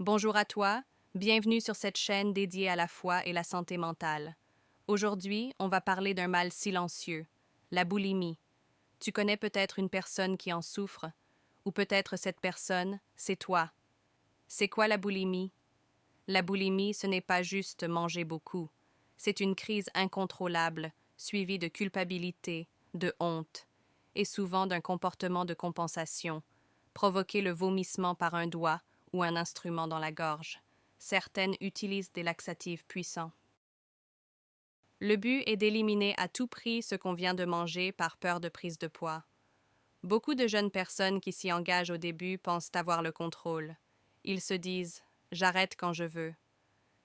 Bonjour à toi, bienvenue sur cette chaîne dédiée à la foi et la santé mentale. Aujourd'hui, on va parler d'un mal silencieux, la boulimie. Tu connais peut-être une personne qui en souffre, ou peut-être cette personne, c'est toi. C'est quoi la boulimie? La boulimie, ce n'est pas juste manger beaucoup. C'est une crise incontrôlable, suivie de culpabilité, de honte, et souvent d'un comportement de compensation, provoquer le vomissement par un doigt ou un instrument dans la gorge. Certaines utilisent des laxatifs puissants. Le but est d'éliminer à tout prix ce qu'on vient de manger par peur de prise de poids. Beaucoup de jeunes personnes qui s'y engagent au début pensent avoir le contrôle. Ils se disent « j'arrête quand je veux ».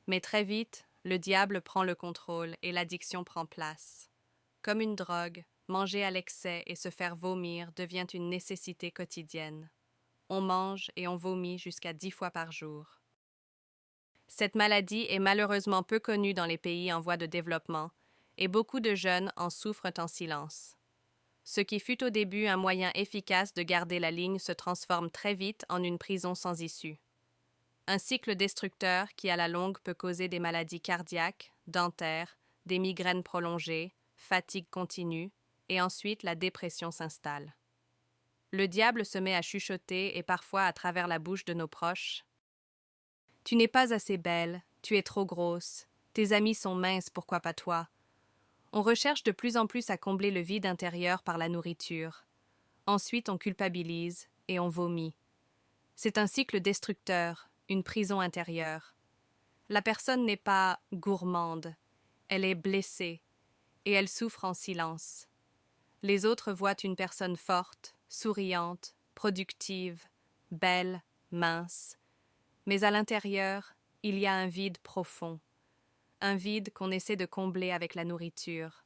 Mais très vite, le diable prend le contrôle et l'addiction prend place. Comme une drogue, manger à l'excès et se faire vomir devient une nécessité quotidienne. On mange et on vomit jusqu'à 10 fois par jour. Cette maladie est malheureusement peu connue dans les pays en voie de développement, et beaucoup de jeunes en souffrent en silence. Ce qui fut au début un moyen efficace de garder la ligne se transforme très vite en une prison sans issue. Un cycle destructeur qui, à la longue, peut causer des maladies cardiaques, dentaires, des migraines prolongées, fatigue continue, et ensuite la dépression s'installe. Le diable se met à chuchoter et parfois à travers la bouche de nos proches. Tu n'es pas assez belle, tu es trop grosse, tes amis sont minces, pourquoi pas toi? On recherche de plus en plus à combler le vide intérieur par la nourriture. Ensuite, on culpabilise et on vomit. C'est un cycle destructeur, une prison intérieure. La personne n'est pas gourmande, elle est blessée, et elle souffre en silence. Les autres voient une personne forte, souriante, productive, belle, mince, mais à l'intérieur, il y a un vide profond, un vide qu'on essaie de combler avec la nourriture.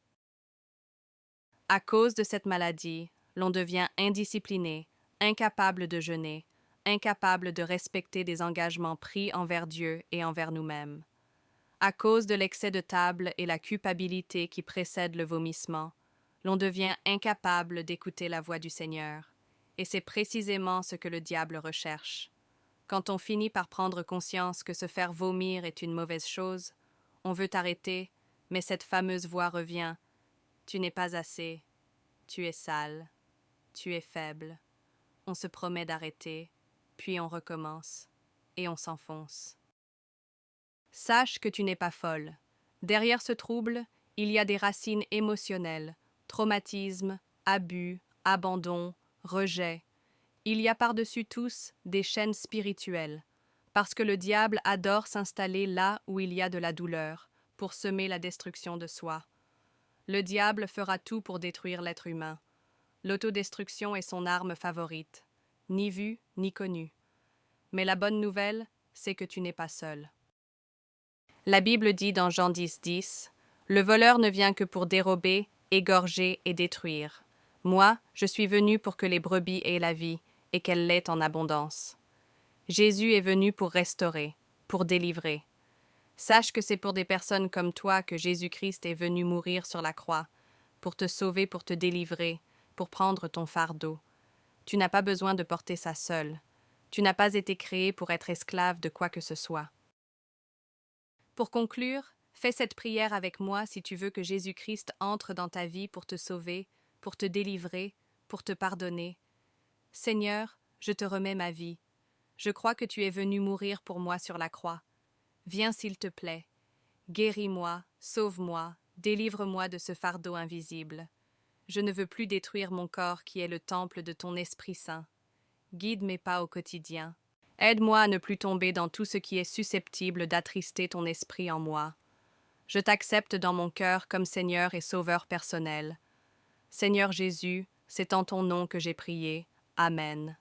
À cause de cette maladie, l'on devient indiscipliné, incapable de jeûner, incapable de respecter des engagements pris envers Dieu et envers nous-mêmes. À cause de l'excès de table et la culpabilité qui précède le vomissement, l'on devient incapable d'écouter la voix du Seigneur. Et c'est précisément ce que le diable recherche. Quand on finit par prendre conscience que se faire vomir est une mauvaise chose, on veut arrêter, mais cette fameuse voix revient. Tu n'es pas assez, tu es sale, tu es faible. On se promet d'arrêter, puis on recommence, et on s'enfonce. Sache que tu n'es pas folle. Derrière ce trouble, il y a des racines émotionnelles, traumatisme, abus, abandon, rejet. Il y a par-dessus tous des chaînes spirituelles, parce que le diable adore s'installer là où il y a de la douleur, pour semer la destruction de soi. Le diable fera tout pour détruire l'être humain. L'autodestruction est son arme favorite, ni vue ni connue. Mais la bonne nouvelle, c'est que tu n'es pas seul. La Bible dit dans Jean 10, le voleur ne vient que pour dérober, égorger et détruire. Moi, je suis venu pour que les brebis aient la vie, et qu'elle l'ait en abondance. Jésus est venu pour restaurer, pour délivrer. Sache que c'est pour des personnes comme toi que Jésus-Christ est venu mourir sur la croix, pour te sauver, pour te délivrer, pour prendre ton fardeau. Tu n'as pas besoin de porter ça seul. Tu n'as pas été créé pour être esclave de quoi que ce soit. Pour conclure, fais cette prière avec moi si tu veux que Jésus-Christ entre dans ta vie pour te sauver, pour te délivrer, pour te pardonner. Seigneur, je te remets ma vie. Je crois que tu es venu mourir pour moi sur la croix. Viens s'il te plaît. Guéris-moi, sauve-moi, délivre-moi de ce fardeau invisible. Je ne veux plus détruire mon corps qui est le temple de ton Esprit Saint. Guide mes pas au quotidien. Aide-moi à ne plus tomber dans tout ce qui est susceptible d'attrister ton esprit en moi. Je t'accepte dans mon cœur comme Seigneur et Sauveur personnel. Seigneur Jésus, c'est en ton nom que j'ai prié. Amen.